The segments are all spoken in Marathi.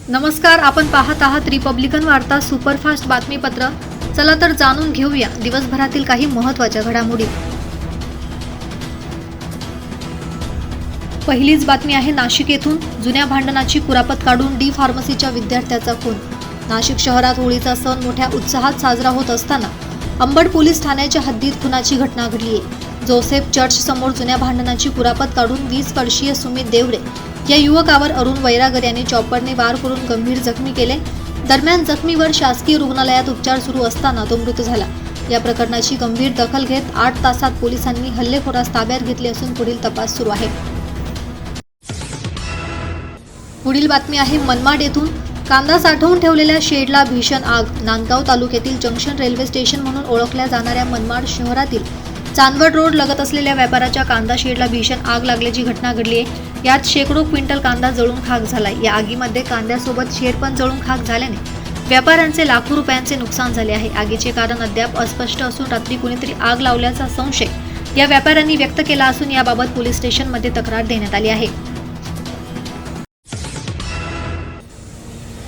नमस्कार, आपण पाहत आहात रिपब्लिकन वार्ता सुपरफास्ट बातमीपत्र। चला तर जाणून घेऊया दिवसभरातील काही महत्त्वाच्या घडामोडी। पहिलीच बातमी आहे नाशिक येथून जुन्या भांडणाची कुरापत काढून डी फार्मसीच्या विद्यार्थ्याचा खून। नाशिक शहरात होळीचा सण मोठ्या उत्साहात साजरा होत असताना अंबड पोलीस ठाण्याच्या हद्दीत खुनाची घटना घडली आहे। जोसेफ चर्च समोर जुन्या भांडणाची कुरापत काढून 20 वर्षीय सुमित देवरे या युवकावर अरुण वैरागर यांनी चॉपरने वार करून गंभीर जखमी केले। दरम्यान जखमीवर शासकीय रुग्णालयात उपचार सुरू असताना तो मृत झाला। या प्रकरणाची गंभीर दखल घेत 8 तासात पोलिसांनी हल्लेखोरास ताब्यात घेतले असून पुढील तपास सुरू आहे। पुढील बातमी आहे मनमाड येथून कांदा साठवून ठेवलेल्या शेडला भीषण आग। नांदगाव तालुक्यातील जंक्शन रेल्वे स्टेशन म्हणून ओळखल्या जाणाऱ्या मनमाड शहरातील चांदवड रोड लगत असलेल्या व्यापाराच्या कांदा शेडला भीषण आग लागल्याची घटना घडली आहे। यात शेकडो क्विंटल कांदा जळून खाक झालाय। या आगीमध्ये कांद्यासोबत शेड पण जळून खाक झाल्याने व्यापाऱ्यांचे लाखो रुपयांचे नुकसान झाले आहे। आगीचे कारण अद्याप अस्पष्ट असून रात्री कुणीतरी आग लावल्याचा संशय या व्यापाऱ्यांनी व्यक्त केला असून याबाबत पोलीस स्टेशनमध्ये तक्रार देण्यात आली आहे।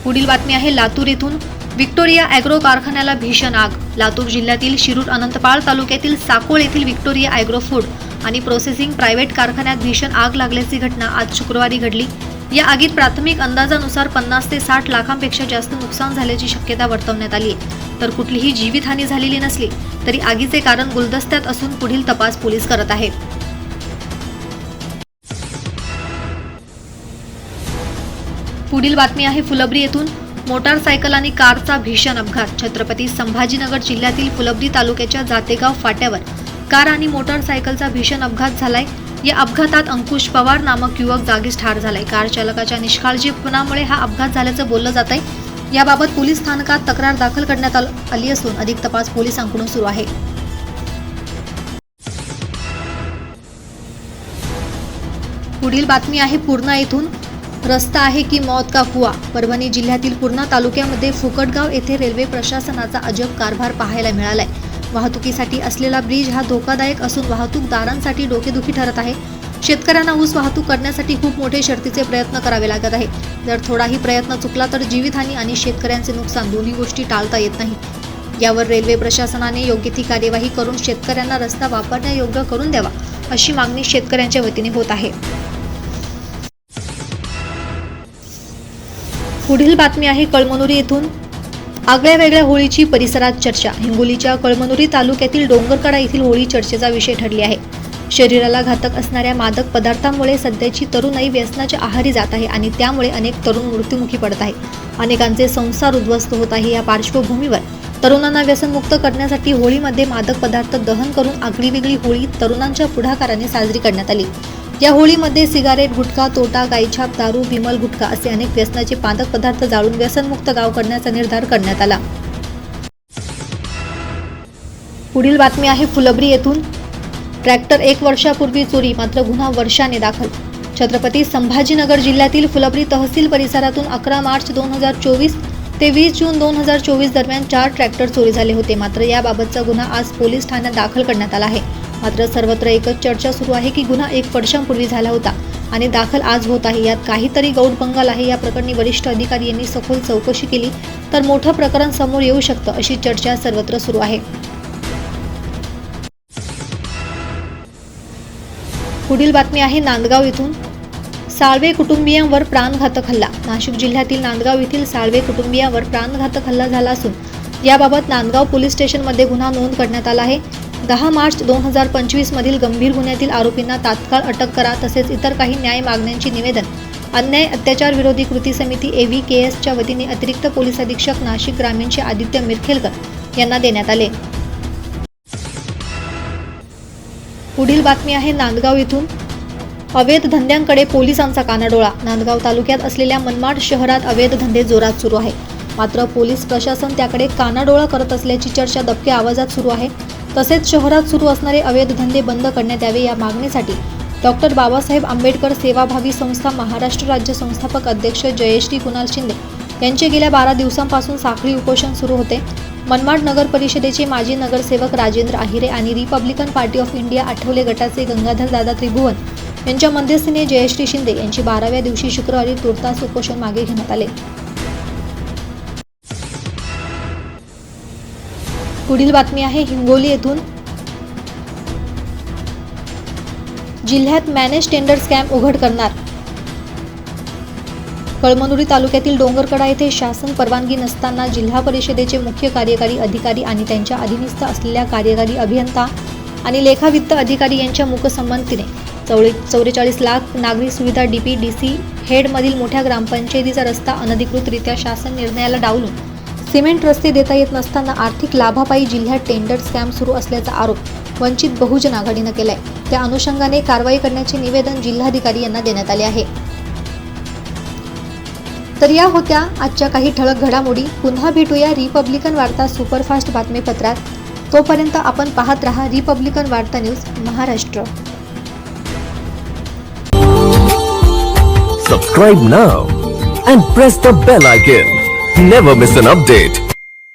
पुढील बातमी आहे लातूर येथून व्हिक्टोरिया ॲग्रो कारखान्याला भीषण आग। लातूर जिल्ह्यातील शिरूर अनंतपाळ तालुक्यातील साकोळ येथील व्हिक्टोरिया ॲग्रो फूड आणि प्रोसेसिंग प्रायव्हेट कारखान्यात भीषण आग लागल्याची घटना आज शुक्रवारी घडली। या आगीत प्राथमिक अंदाजानुसार 50 ते 60 लाखांपेक्षा जास्त नुकसान झाल्याची शक्यता वर्तवण्यात आली आहे। तर कुठलीही जीवितहानी झालेली नसली तरी आगीचे कारण गुलदस्त्यात असून पुढील तपास पोलीस करत आहेत। पुढील बातमी आहे फुलंब्री येथून मोटारसायकल आणि कारचा भीषण अपघात। छत्रपती संभाजीनगर जिल्ह्यातील फुलंब्री तालुक्याच्या जातेगाव फाट्यावर कार आणि मोटारसायकलचा भीषण अपघात झालाय। या अपघातात अंकुश पवार नामक युवक जागीच ठार झालाय। कार चालकाच्या निष्काळजीपणामुळे हा अपघात झाल्याचं बोललं जात आहे। याबाबत पोलीस स्थानकात तक्रार दाखल करण्यात आली असून अधिक तपास पोलिसांकडून सुरू आहे। पुढील बातमी आहे पूर्णा येथून रस्ता आहे की मौत का कुआ। परभणी जिल्ह्यातील पूर्णा तालुक्यामध्ये फुकटगाव येथे रेल्वे प्रशासनाचा अजब कारभार पाहायला मिळालाय। वाहतुकीसाठी असलेला ब्रिज हा धोकादायक असून वाहतूकदारांसाठी डोकेदुखी ठरत आहे। शेतकऱ्यांना ऊस वाहतूक करण्यासाठी खूप मोठे शर्तीचे प्रयत्न करावे लागत आहे। जर थोडाही प्रयत्न चुकला तर जीवितहानी आणि शेतकऱ्यांचे नुकसान दोन्ही गोष्टी टाळता येत नाही। यावर रेल्वे प्रशासनाने योग्य ती कार्यवाही करून शेतकऱ्यांना रस्ता वापरण्यायोग्य करून द्यावा अशी मागणी शेतकऱ्यांच्या वतीने होत आहे। पुढील बातमी आहे कळमनुरी येथून आगळ्यावेगळ्या होळीची परिसरात चर्चा। हिंगोलीच्या कळमनुरी तालुक्यातील डोंगरकडा येथील होळी चर्चेचा विषय ठरली आहे। शरीराला घातक असणाऱ्या मादक पदार्थांमुळे सध्याची तरुणाई व्यसनाच्या आहारी जात आहे आणि त्यामुळे अनेक तरुण मृत्युमुखी पडत आहे। अनेकांचे संसार उद्ध्वस्त होत आहे। या पार्श्वभूमीवर तरुणांना व्यसनमुक्त करण्यासाठी होळीमध्ये मादक पदार्थ दहन करून आगळीवेगळी होळी तरुणांच्या पुढाकाराने साजरी करण्यात आली। या होळीमध्ये सिगारेट, गुटखा, तोटा, गाईछाप, दारू, विमल गुटखा असे अनेक व्यसनाचे मादक पदार्थ जाळून व्यसनमुक्त गाव करण्याचा निर्धार करण्यात आला। पुढील बातमी आहे फुलंब्री येथून ट्रॅक्टर 1 वर्षापूर्वी चोरी मात्र गुन्हा वर्षाने दाखल। छत्रपती संभाजीनगर जिल्ह्यातील फुलंब्री तहसील परिसरातून 11 मार्च 2024 ते 20 जून 2024 दरम्यान 4 ट्रॅक्टर चोरी झाले होते। मात्र याबाबतचा गुन्हा आज पोलीस ठाण्यात दाखल करण्यात आला आहे। मात्र सर्वत्र एकच चर्चा सुरू आहे की गुन्हा 1 वर्षांपूर्वी झाला होता आणि दाखल आज होत आहे। यात काहीतरी गौडबंगाल आहे। या प्रकरणी वरिष्ठ अधिकारी यांनी सखोल चौकशी केली तर मोठं प्रकरण समोर येऊ शकतं अशी चर्चा सर्वत्र सुरू आहे। पुढील बातमी आहे नांदगाव येथून साळवे कुटुंबियांवर प्राणघातक हल्ला। नाशिक जिल्ह्यातील नांदगाव येथील साळवे कुटुंबियांवर प्राणघातक हल्ला झाला असून याबाबत नांदगाव पोलीस स्टेशनमध्ये गुन्हा नोंद करण्यात आला आहे। 10 मार्च 2025 मधील गंभीर गुन्ह्यातील आरोपींना तात्काळ अटक करा तसेच इतर काही न्याय मागण्यांची निवेदन अन्याय अत्याचार विरोधी कृती समिती AVKSच्या वतीने अतिरिक्त पोलीस अधीक्षक नाशिक ग्रामीणचे आदित्य मिरखेलकर यांना देण्यात आले। पुढील बातमी आहे नांदगाव येथून अवैध धंद्यांकडे पोलिसांचा कानाडोळा। नांदगाव तालुक्यात असलेल्या मनमाड शहरात अवैध धंदे जोरात सुरू आहे। मात्र पोलीस प्रशासन त्याकडे कानाडोळा करत असल्याची चर्चा दबक्या आवाजात सुरू आहे। तसेच शहरात सुरू असणारे अवैध धंदे बंद करण्यात यावे या मागणीसाठी डॉ. बाबासाहेब आंबेडकर सेवाभावी संस्था महाराष्ट्र राज्य संस्थापक अध्यक्ष जयश्री कुणाल शिंदे यांचे गेल्या 12 दिवसांपासून साखळी उपोषण सुरू होते। मनमाड नगर परिषदेचे माजी नगरसेवक राजेंद्र आहिरे आणि Republican party of India Athawale गटाचे गंगाधर दादा त्रिभुवन यांच्या मध्यस्थीने जयश्री शिंदे यांची 12व्या दिवशी शुक्रवारी तुर्तास उपोषण मागे घेण्यात आले। पुढील बातमी आहे हिंगोली येथून. जिल्ह्यात मॅनेज टेंडर स्कॅम उघड करणार. कळमनुरी तालुक्यातील डोंगरकडा येथे शासन परवानगी नसताना जिल्हा परिषदेचे मुख्य कार्यकारी अधिकारी आणि त्यांच्या अधीनस्थ असलेल्या कार्यकारी अभियंता आणि लेखावित्त अधिकारी यांच्या मूकसंमतीने 44 लाख नागरी सुविधा DPDC हेडमधील मोठ्या ग्रामपंचायतीचा रस्ता अनधिकृतरित्या शासन निर्णयाला डावलून सिमेंट रस्ते देता येत नसताना आर्थिक लाभापायी जिल्ह्यात टेंडर स्कॅम सुरू असल्याचा आरोप वंचित बहुजन आघाडीनं केलाय. त्या अनुषंगाने कारवाई करण्याचे निवेदन जिल्हाधिकारी यांना देण्यात आले आहे. तर या होत्या आजच्या काही ठळक घडामोडी. पुन्हा भेटूया रिपब्लिकन वार्ता सुपरफास्ट बातमीपत्रात. तोपर्यंत आपण पाहत रहा रिपब्लिकन वार्ता news Maharashtra. Subscribe now and press the bell icon. Never miss an update.